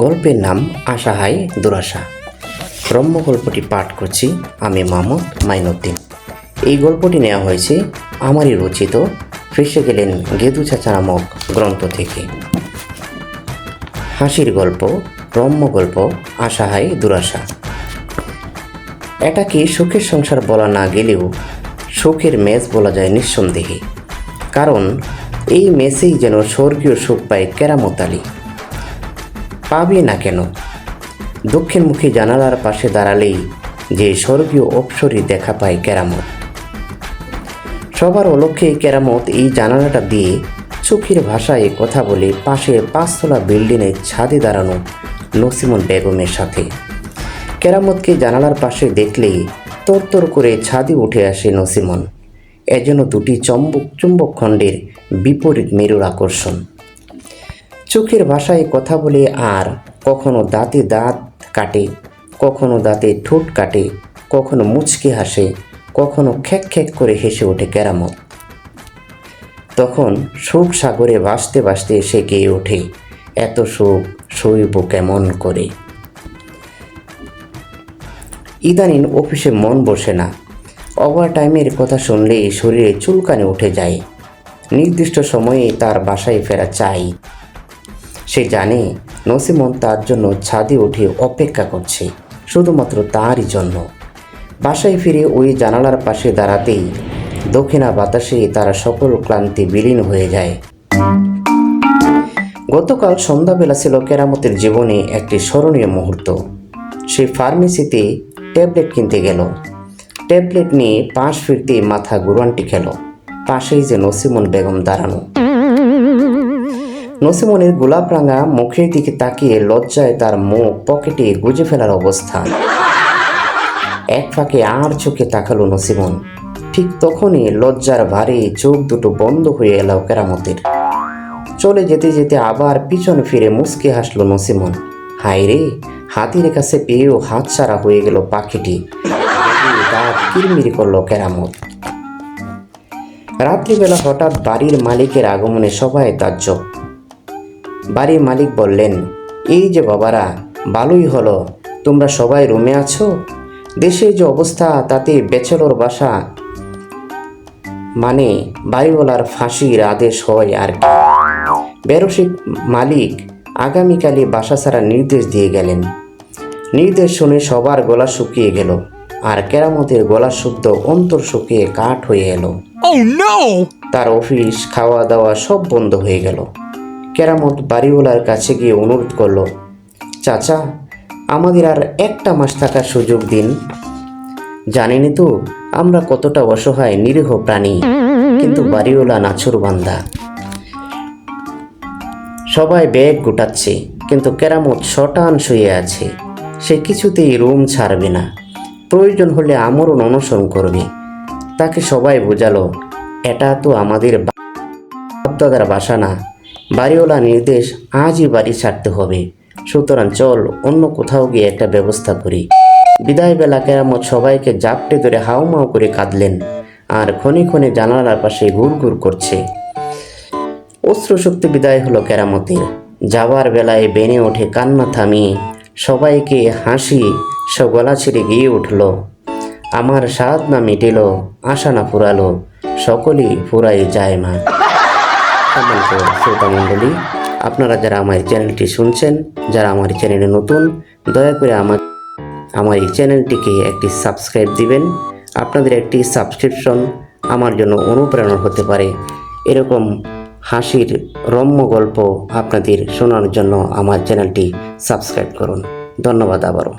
গল্পের নাম আশাহায় দুরাশা। রম্য গল্পটি পাঠ করছি আমি মাহমুদ মাইনুদ্দিন। এই গল্পটি নেওয়া হয়েছে আমারই রচিত ফেসে গেলেন গেদু চাচা নামক গ্রন্থ থেকে। হাসির গল্প, রম্য গল্প আশাহায় দুরাশা। এটাকে সুখের সংসার বলা না গেলেও সুখের মেজ বলা যায় নিঃসন্দেহে, কারণ এই মেসেই যেন স্বর্গীয় সুখ পায় কেরামত আলী। পাবে না কেন? দক্ষিণমুখী জানালার পাশে দাঁড়ালেই যে স্বর্গীয় অপ্সরী দেখা পায় কেরামত। সবার অলক্ষ্যে কেরামত এই জানালাটা দিয়ে চোখের ভাষায় কথা বলে পাশে 5তলা বিল্ডিংয়ের ছাদে দাঁড়ানো নসিমন বেগমের সাথে। কেরামতকে জানালার পাশে দেখলেই তরতর করে ছাদে উঠে আসে নসিমন। এজন্য দুটি চুম্বক খণ্ডের বিপরীত মেরুর আকর্ষণ। চোখের ভাষায় কথা বলে আর কখনো দাঁতে দাঁত কাটে, কখনো দাঁতে ঠোঁট কাটে, কখনো মুচকি হাসে, কখনো খ্যাক খ্যাক করে হেসে ওঠে কেরামত। তখন সুখ সাগরে ভাসতে ভাসতে সে গেয়ে ওঠে, এত সুখ সইব কেমন করে। ইদানিং অফিসে মন বসে না। ওভার টাইমের কথা শুনলেই শরীরে চুলকানি উঠে যায়। নির্দিষ্ট সময়ে তার বাসায় ফেরা চাই। সে জানে নসিমন তার জন্য ছাদে উঠে অপেক্ষা করছে, শুধুমাত্র তারই জন্য। বাসায় ফিরে ওই জানালার পাশে দাঁড়াতেই দক্ষিণা বাতাসে তারা সকল ক্লান্তি বিলীন হয়ে যায়। গতকাল সন্ধ্যাবেলা ছিল কেরামতের জীবনে একটি স্মরণীয় মুহূর্ত। সে ফার্মেসিতে ট্যাবলেট কিনতে গেল। ট্যাবলেট নিয়ে পাশ ফিরতে মাথা গুরান্টি খেল। পাশেই যে নসিমন বেগম দাঁড়ানো। নসিমনের গোলাপ রাঙা মুখের দিকে তাকিয়ে লজ্জায় তার মুখ পকেটে গুজে ফেলার অবস্থা। এক ফাঁকে আর চোখে তাকালো নসিমন। ঠিক তখনই লজ্জার ভারে চোখ দুটো বন্ধ হয়ে এলো কেরামতের। চলে যেতে যেতে আবার পিছন ফিরে মুচকে হাসলো নসিমন। হায় রে, হাতির কাছে পেয়েও হাত ছাড়া হয়ে গেল পাখিটি। দাঁত কিরমিরি করলো কেরামত। রাত্রিবেলা হঠাৎ বাড়ির মালিকের আগমনে সবাই তাজ্জব। বাড়ির মালিক বললেন, এই যে বাবারা, ভালোই হলো তোমরা সবাই রুমে আছো। দেশের যে অবস্থা তাতে ব্যাচেলর বাসা মানে বাড়িওয়ালার ফাঁসির আদেশ হয় আর কি। বেরসিক মালিক আগামীকালই বাসা ছাড়ার নির্দেশ দিয়ে গেলেন। নির্দেশ শুনে সবার গলা শুকিয়ে গেল, আর কেরামতের গলা শুদ্ধ অন্তর শুকিয়ে কাঠ হয়ে এলো। তার অফিস, খাওয়া দাওয়া সব বন্ধ হয়ে গেল। কেরামত বাড়িওয়ালার কাছে গিয়ে অনুরোধ করলো, চাচা আমাদের আর একটা মাস থাকার সুযোগ দিন। জানেনই তো আমরা কতটা অসহায় নিরীহ প্রাণী, কিন্তু বাড়িওয়ালা নাছুরবান্দা। সবাই ব্যাগ গোটাচ্ছে, কিন্তু কেরামত শটান শুয়ে আছে। সে কিছুতেই রুম ছাড়বে না, প্রয়োজন হলে আমরণ অনশন করবে। তাকে সবাই বোঝালো, এটা তো আমাদের বাপদাদার বাসা না, বাড়িওয়ালা নির্দেশ, আজই বাড়ি ছাড়তে হবে। সুতরাং চল অন্য কোথাও গিয়ে একটা ব্যবস্থা করি। বিদায় বেলা কেরামত সবাইকে জাপটে ধরে হাউমাউ করে কাঁদলেন, আর ক্ষণে ক্ষণে জানালার পাশে ঘুরঘুর করছে। অশ্রুশক্তি বিদায় হলো কেরামতের। যাবার বেলায় বেনে ওঠে কান্না থামিয়ে সবাইকে হাসি গলা ছেড়ে গিয়ে উঠল, আমার স্বাদ না মিটিল, আশা না ফুরালো, সকলেই ফুরাই যায় মা। শ্রোতা মণ্ডলী, আপনারা যারা আমার চ্যানেলটি শুনছেন, যারা আমার চ্যানেলে নতুন, দয়া করে আমার এই চ্যানেলটিকে একটি সাবস্ক্রাইব দিবেন। আপনাদের একটি সাবস্ক্রিপশন আমার জন্য অনুপ্রেরণা হতে পারে। এরকম হাসির রম্য গল্প আপনাদের শোনার জন্য আমার চ্যানেলটি সাবস্ক্রাইব করুন। ধন্যবাদ আবারও।